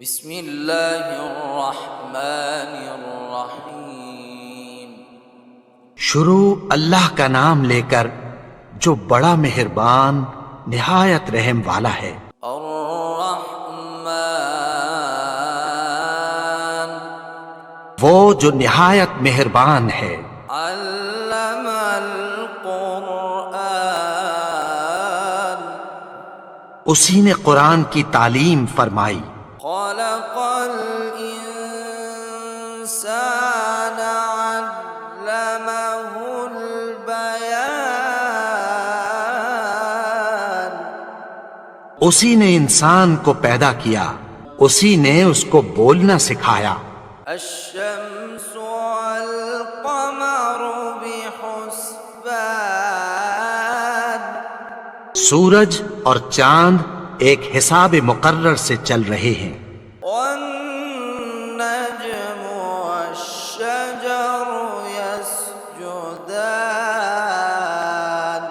بسم اللہ الرحمن الرحیم۔ شروع اللہ کا نام لے کر جو بڑا مہربان نہایت رحم والا ہے۔ الرحمن وہ جو نہایت مہربان ہے۔ علم القرآن اسی نے قرآن کی تعلیم فرمائی۔ خلق الانسان علمہ البیان اسی نے انسان کو پیدا کیا، اسی نے اس کو بولنا سکھایا۔ الشمس والقمر بحسبان سورج اور چاند ایک حساب مقرر سے چل رہے ہیں۔ والنجم والشجر يسجدان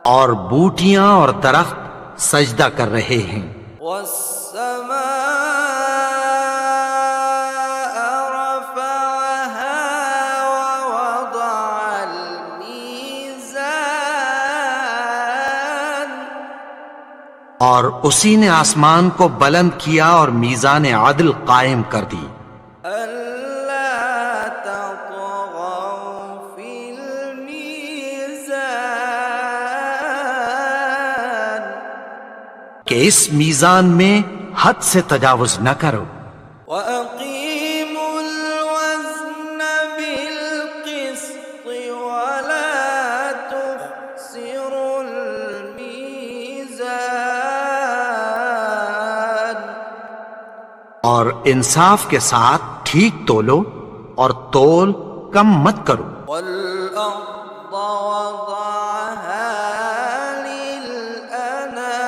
اور بوٹیاں اور درخت سجدہ کر رہے ہیں۔ والسماء رفعها ووضع الميزان اور اسی نے آسمان کو بلند کیا اور میزان عدل قائم کر دی۔ ألا تطغوا في الميزان کہ اس میزان میں حد سے تجاوز نہ کرو۔ وأقيموا الوزن بالقسط ولا تخسروا الميزان اور انصاف کے ساتھ ٹھیک تولو اور تول کم مت کرو۔ والأرض وضعها للأنام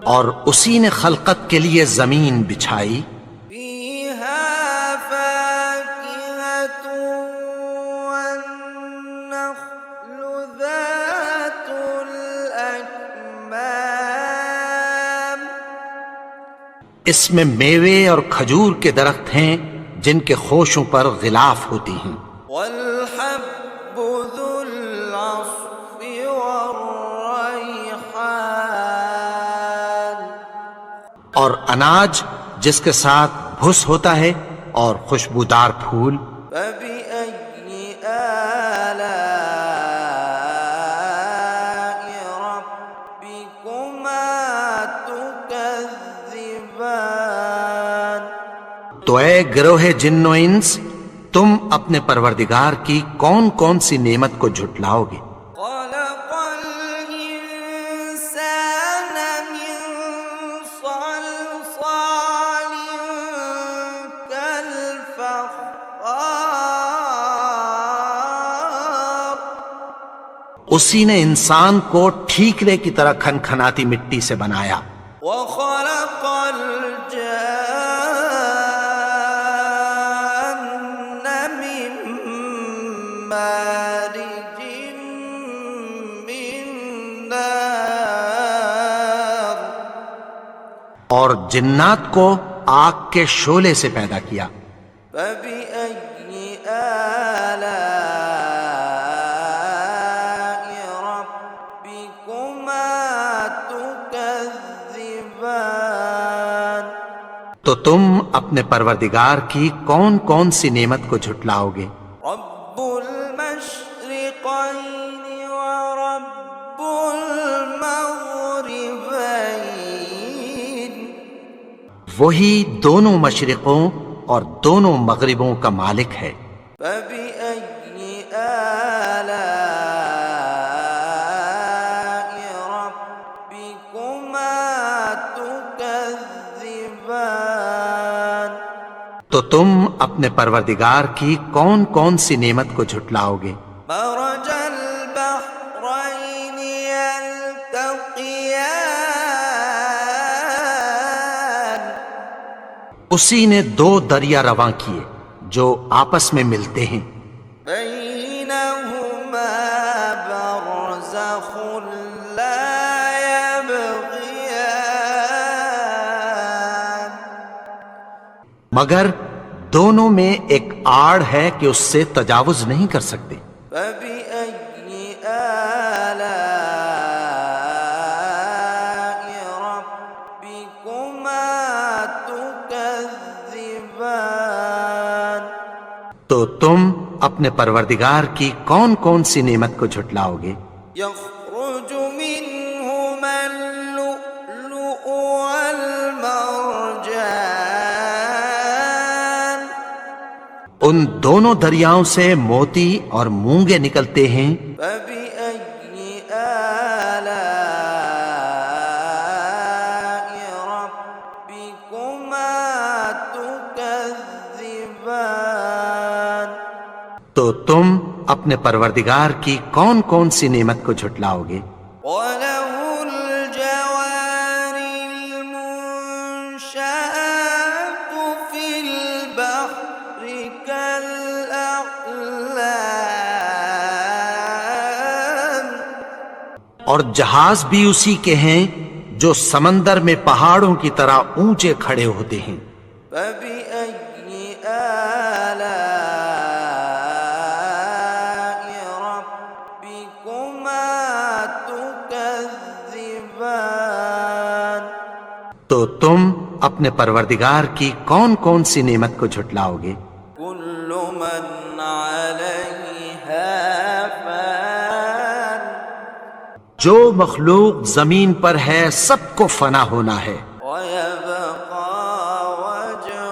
اور اسی نے خلقت کے لیے زمین بچھائی، فيها فاكهة والنخل ذات الأكمام اس میں میوے اور کھجور کے درخت ہیں جن کے خوشوں پر غلاف ہوتی ہیں، والحب ذو العصف والريحان اور اناج جس کے ساتھ بھس ہوتا ہے اور خوشبودار پھول۔ فبأي آلاء ربكما تكذبان تو اے گروہ جن و انس، تم اپنے پروردگار کی کون کون سی نعمت کو جھٹلاؤ گے؟ خلق الإنسان من صلصال كالفخار اسی نے انسان کو ٹھیکرے کی طرح کھنکھناتی مٹی سے بنایا۔ وخلق الجان من مارج من نار اور جنات کو آگ کے شعلے سے پیدا کیا۔ فبأي آلاء ربكما تكذبان تو تم اپنے پروردگار کی کون کون سی نعمت کو جھٹلاؤ گے؟ رب المشرقين ورب المغربين وہی دونوں مشرقوں اور دونوں مغربوں کا مالک ہے۔ فبأي آلاء ربكما تكذبان تو تم اپنے پروردگار کی کون کون سی نعمت کو جھٹلاؤ گے؟ مرج البحرين يلتقيان اسی نے دو دریا رواں کیے جو آپس میں ملتے ہیں، بينهما برزخ لا مگر دونوں میں ایک آڑ ہے کہ اس سے تجاوز نہیں کر سکتے۔ فبأي آلاء ربكما تكذبان؟ تو تم اپنے پروردگار کی کون کون سی نعمت کو جھٹلاؤ گے؟ يخرج منهما اللؤلؤ والمرجان ان دونوں دریاؤں سے موتی اور مونگے نکلتے ہیں۔ فبأي آلاء ربكما تكذبان؟ تو تم اپنے پروردگار کی کون کون سی نعمت کو جھٹلاؤ گے؟ وله الجوار المنشآت في البحر كالأعلام اور جہاز بھی اسی کے ہیں جو سمندر میں پہاڑوں کی طرح اونچے کھڑے ہوتے ہیں۔ فبأي آلاء ربكما تكذبان؟ تو تم اپنے پروردگار کی کون کون سی نعمت کو جھٹلاؤ گے؟ كل من عليها فان جو مخلوق زمین پر ہے سب کو فنا ہونا ہے، ويبقى وجه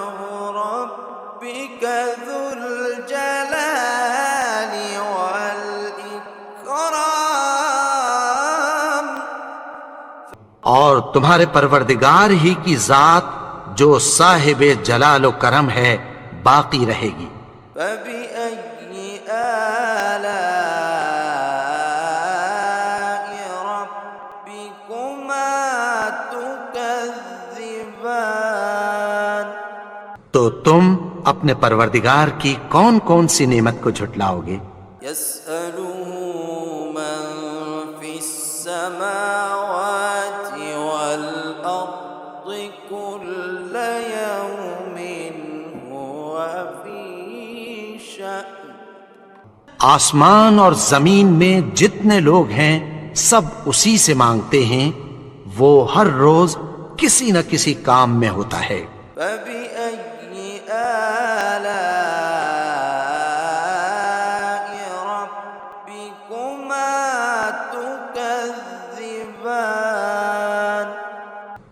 ربك ذو الجلال والإكرام؟ اور تمہارے پروردگار ہی کی ذات جو صاحب جلال و کرم ہے باقی رہے گی۔ فبأي آلاء ربكما تكذبان؟ تو تم اپنے پروردگار کی کون کون سی نعمت کو جھٹلاؤ گے؟ يسأله من في السماوات والأرض كل يوم هو في شأن آسمان اور زمین میں جتنے لوگ ہیں سب اسی سے مانگتے ہیں، وہ ہر روز کسی نہ کسی کام میں ہوتا ہے۔ فبأي آلاء ربكما تكذبان؟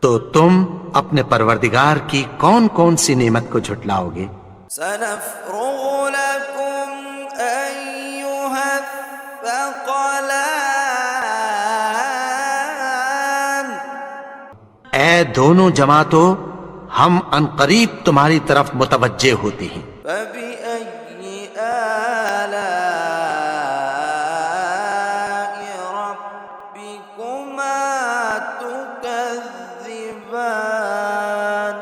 تو تم اپنے پروردگار کی کون کون سی نعمت کو جھٹلاؤ گے؟ سنفرغ لكم أيها الثقلان؟ اے دونوں جماعتوں، ہم عنقریب تمہاری طرف متوجہ ہوتے ہیں۔ فبأي آلاء ربكما تكذبان؟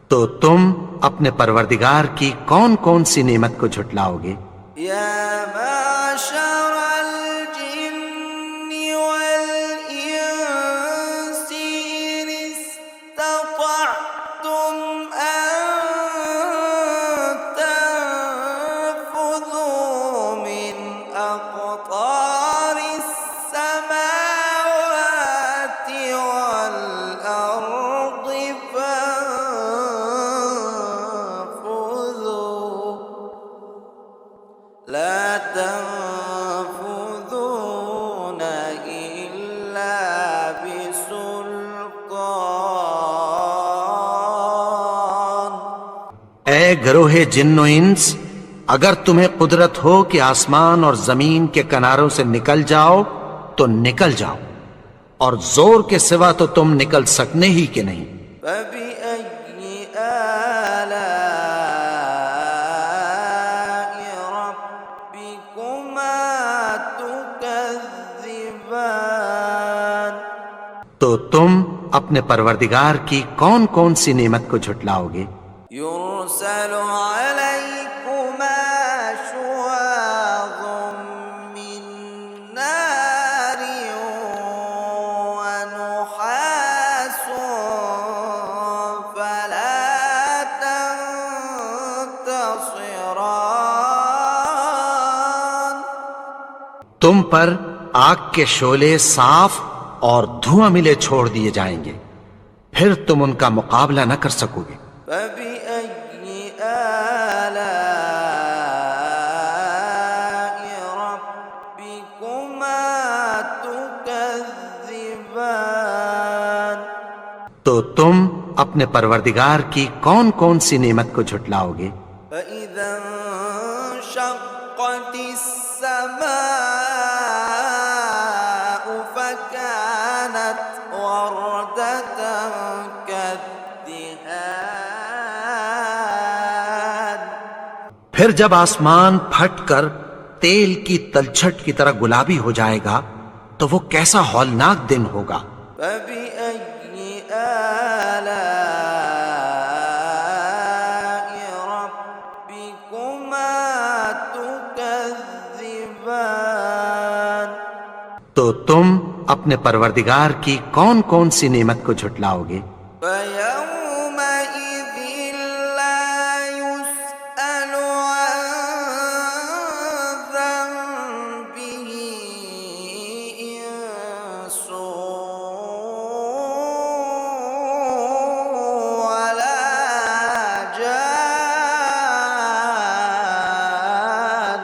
تو تم اپنے پروردگار کی کون کون سی نعمت کو جھٹلاؤ گے؟ يا معشر الجن والإنس إن استطعتم أن تنفذوا من أقطار السماوات والأرض فانفذوا لا تنفذون إلا بسلطان؟ اے گروہ جن و انس، اگر تمہیں قدرت ہو کہ آسمان اور زمین کے کناروں سے نکل جاؤ تو نکل جاؤ، اور زور کے سوا تو تم نکل سکنے ہی کے نہیں۔ فبأي آلاء ربكما تكذبان؟ تو تم اپنے پروردگار کی کون کون سی نعمت کو جھٹلاؤ گے؟ يرسل عليكما شواظ من نار ونحاس فلا تنتصران؟ تم پر آگ کے شعلے صاف اور دھواں ملے چھوڑ دیے جائیں گے، پھر تم ان کا مقابلہ نہ کر سکو گے۔ فبأي آلاء ربكما تكذبان؟ تو تم اپنے پروردگار کی کون کون سی نعمت کو جھٹلاؤ گے؟ فإذا انشقت السماء فكانت وردة كالدهان۔ پھر جب آسمان پھٹ کر تیل کی تلچھٹ کی طرح گلابی ہو جائے گا تو وہ کیسا ہولناک دن ہوگا۔ فبأي آلاء ربكما تكذبان؟ تو تم اپنے پروردگار کی کون کون سی نعمت کو جھٹلاؤ گے؟ فيومئذ لا يسأل عن ذنبه إنس ولا جان۔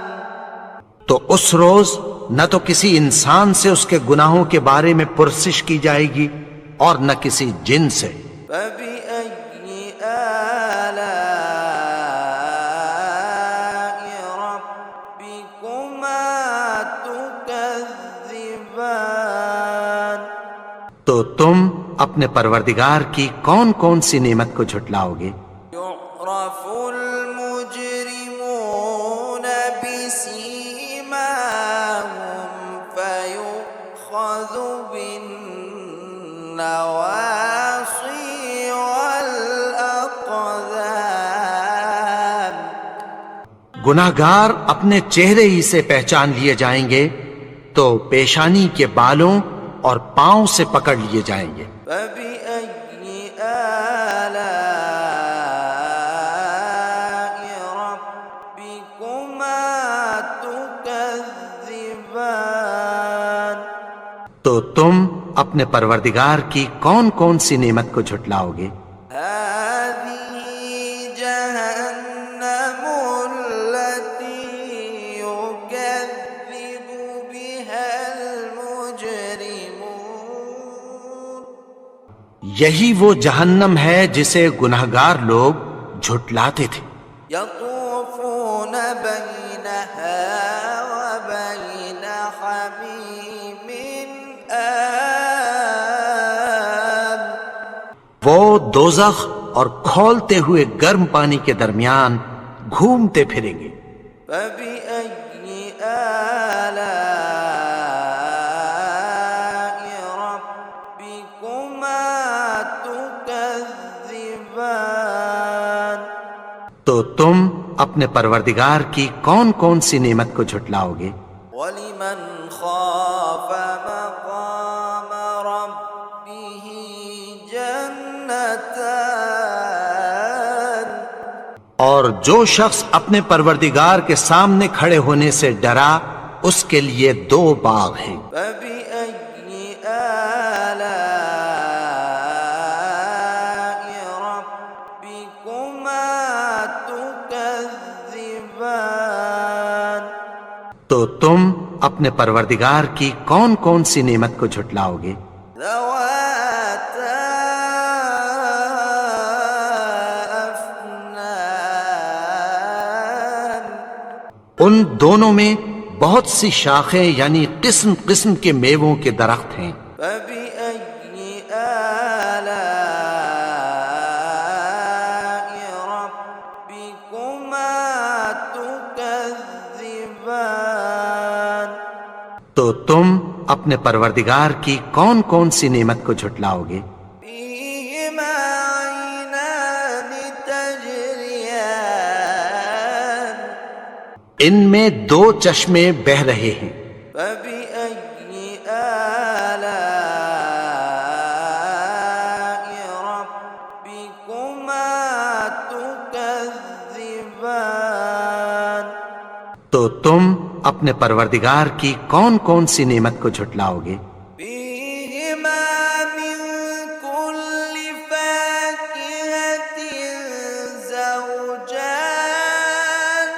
تو اس روز نہ تو کسی انسان سے اس کے گناہوں کے بارے میں پرسش کی جائے گی اور نہ کسی جن سے۔ فبأي آلاء ربكما تكذبان؟ تو تم اپنے پروردگار کی کون کون سی نعمت کو جھٹلاؤ گے؟ يعرف المجرمون بسيماهم فيؤخذ بالنواصي والأقدام۔ گناہگار اپنے چہرے ہی سے پہچان لیے جائیں گے تو پیشانی کے بالوں اور پاؤں سے پکڑ لیے جائیں گے۔ فبأي آلاء ربكما تكذبان؟ تو تم اپنے پروردگار کی کون کون سی نعمت کو جھٹلاؤ گے؟ هذه جهنم التي يكذب بها المجرمون۔ یہی وہ جہنم ہے جسے گناہگار لوگ جھٹلاتے تھے۔ يطوفون بينها وبين حميم آن۔ وہ دوزخ اور کھولتے ہوئے گرم پانی کے درمیان گھومتے پھریں گے۔ فبأي آلاء ربكما تكذبان؟ تو تم اپنے پروردگار کی کون کون سی نعمت کو جھٹلاؤ گے؟ ولمن خاف مقام ربه جنتان۔ اور جو شخص اپنے پروردگار کے سامنے کھڑے ہونے سے ڈرا اس کے لیے دو باغ ہیں۔ فبأي آلاء ربكما تكذبان؟ تو تم اپنے پروردگار کی کون کون سی نعمت کو جھٹلاؤ گے؟ ذواتا أفنان۔ ان دونوں میں بہت سی شاخیں یعنی قسم قسم کے میووں کے درخت ہیں۔ فبأي آلاء ربكما تكذبان؟ تو تم اپنے پروردگار کی کون کون سی نعمت کو جھٹلاؤ گے؟ فيهما عينان تجريان۔ ان میں دو چشمے بہہ رہے ہیں۔ فبأي آلاء ربكما تكذبان؟ تو تم اپنے پروردگار کی کون کون سی نعمت کو جھٹلاؤ گے؟ فيهما من كل فاكهة زوجان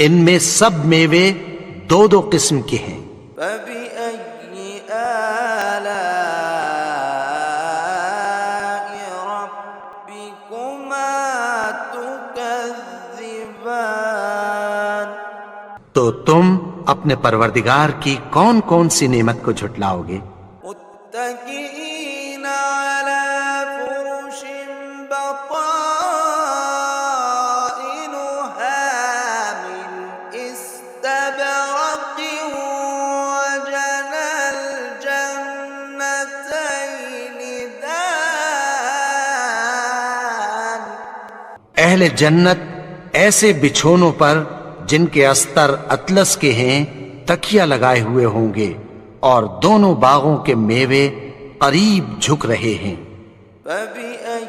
ان میں سب میوے دو دو قسم کے ہیں۔ فبأي آلاء ربكما تكذبان تو تم اپنے پروردگار کی کون کون سی نعمت کو جھٹلاؤ گے؟ متكئين على فرش بطائنها من استبرق وجنى الجنتين دان اہل جنت ایسے بچھونوں پر جن کے استر اطلس کے ہیں تکیہ لگائے ہوئے ہوں گے، اور دونوں باغوں کے میوے قریب جھک رہے ہیں۔ فبأي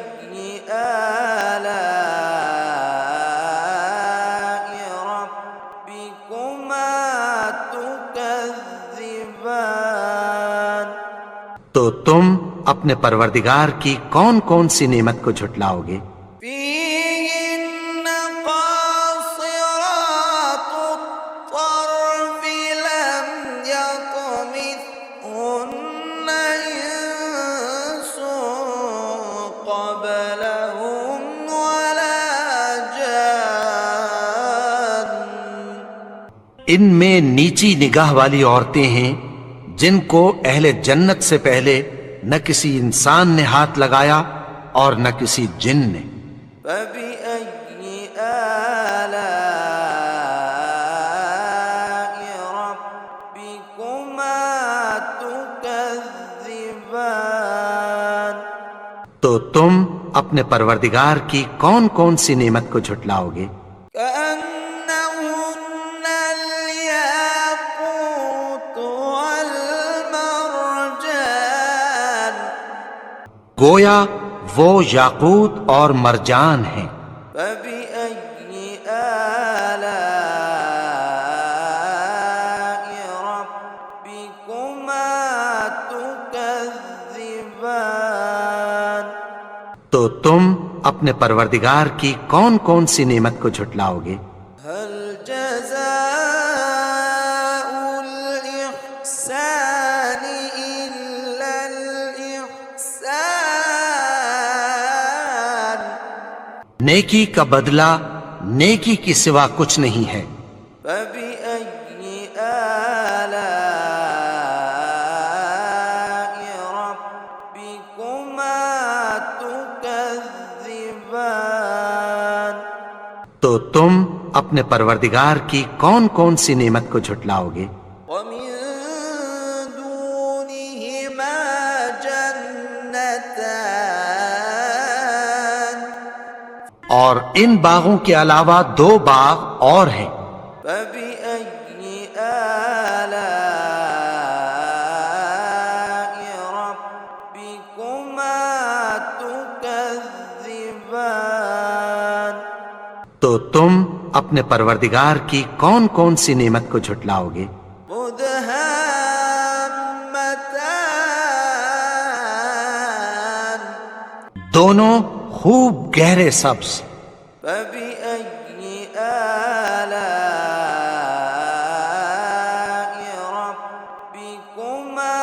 آلاء ربكما تكذبان تو تم اپنے پروردگار کی کون کون سی نعمت کو جھٹلاؤ گے؟ فيهن قاصرات الطرف لم يطمثهن إنس قبلهم ولا جان ان میں نیچی نگاہ والی عورتیں ہیں جن کو اہل جنت سے پہلے نہ کسی انسان نے ہاتھ لگایا اور نہ کسی جن نے۔ فبأي آلاء ربكما تكذبان تو تم اپنے پروردگار کی کون کون سی نعمت کو جھٹلاؤ گے؟ كأنهن الياقوت والمرجان گویا وہ یاقوت اور مرجان ہیں۔ فبأي آلاء ربكما تكذبان تو تم اپنے پروردگار کی کون کون سی نعمت کو جھٹلاؤ گے؟ هل جزاء الإحسان إلا الإحسان نیکی کا بدلہ نیکی کی سوا کچھ نہیں ہے۔ فبأي آلاء ربكما تكذبان تو تم اپنے پروردگار کی کون کون سی نعمت کو جھٹلاؤ گے؟ ومن دونهما جنتان اور ان باغوں کے علاوہ دو باغ اور ہیں۔ فبأي آلاء ربكما تكذبان تو تم اپنے پروردگار کی کون کون سی نعمت کو جھٹلاؤ گے؟ مدهامتان دونوں خوب گہرے سبز۔ فبأي آلاء ربكما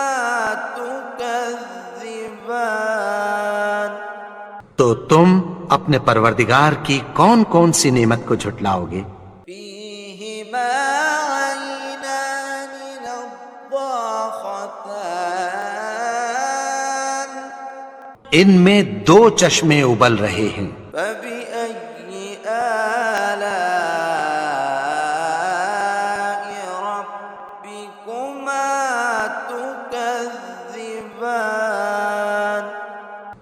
تكذبان تو تم اپنے پروردگار کی کون کون سی نعمت کو جھٹلاؤ گے؟ فيهما عينان نضاختان ان میں دو چشمے ابل رہے ہیں۔ فبأي آلاء ربكما تكذبان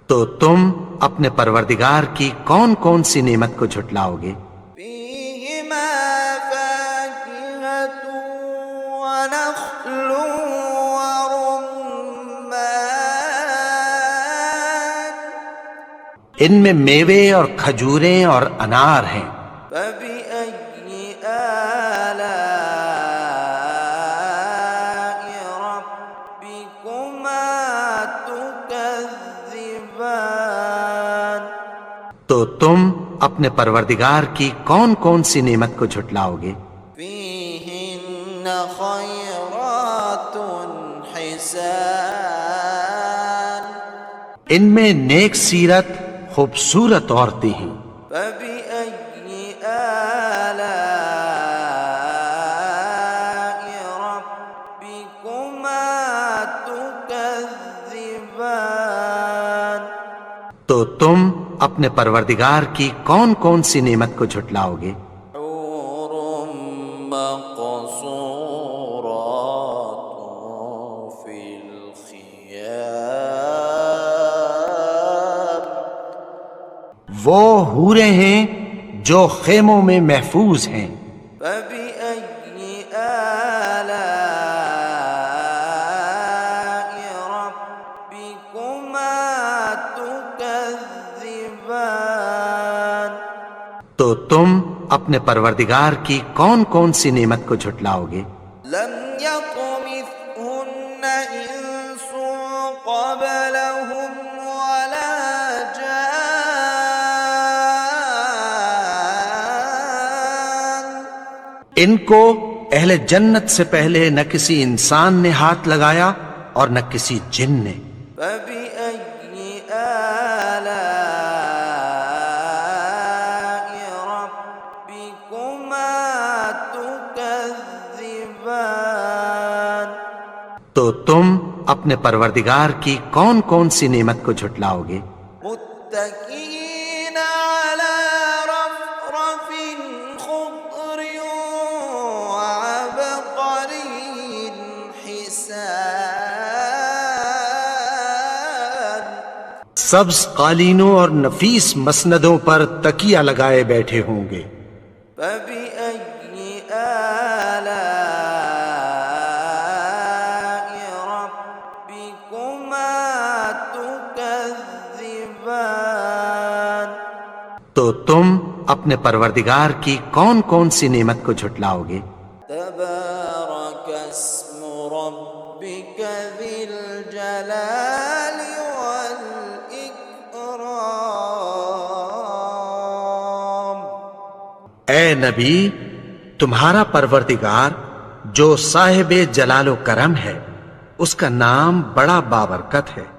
تو تم اپنے پروردگار کی کون کون سی نعمت کو جھٹلاؤ گے؟ فيهما فاكهة ونخل ورمان ان میں میوے اور کھجوریں اور انار ہیں۔ فبأي آلاء تو تم اپنے پروردگار کی کون کون سی نعمت کو جھٹلاؤ گے؟ فيهن خيرات حسان ان میں نیک سیرت خوبصورت عورتیں ہیں۔ فبأي آلاء ربكما تكذبان تو تم اپنے پروردگار کی کون کون سی نعمت کو جھٹلاؤ گے؟ حور مقصورات في الخيام وہ حوریں ہیں جو خیموں میں محفوظ ہیں۔ فبأي آلاء ربكما تكذبان تو تم اپنے پروردگار کی کون کون سی نعمت کو جھٹلاؤ گے؟ لم يطمثهن إنس قبلهم ولا جان ان کو اہل جنت سے پہلے نہ کسی انسان نے ہاتھ لگایا اور نہ کسی جن نے۔ فبأي آلاء ربكما تكذبان تو تم اپنے پروردگار کی کون کون سی نعمت کو جھٹلاؤ گے؟ متكئين على رفرف خضر وعبقري حسان سبز قالینوں اور نفیس مسندوں پر تکیہ لگائے بیٹھے ہوں گے۔ فبأي آلاء ربكما تكذبان تو تم اپنے پروردگار کی کون کون سی نعمت کو جھٹلاؤ گے؟ تبارك اسم ربك ذي الجلال والإكرام اے نبی، تمہارا پروردگار جو صاحب جلال و کرم ہے، اس کا نام بڑا بابرکت ہے۔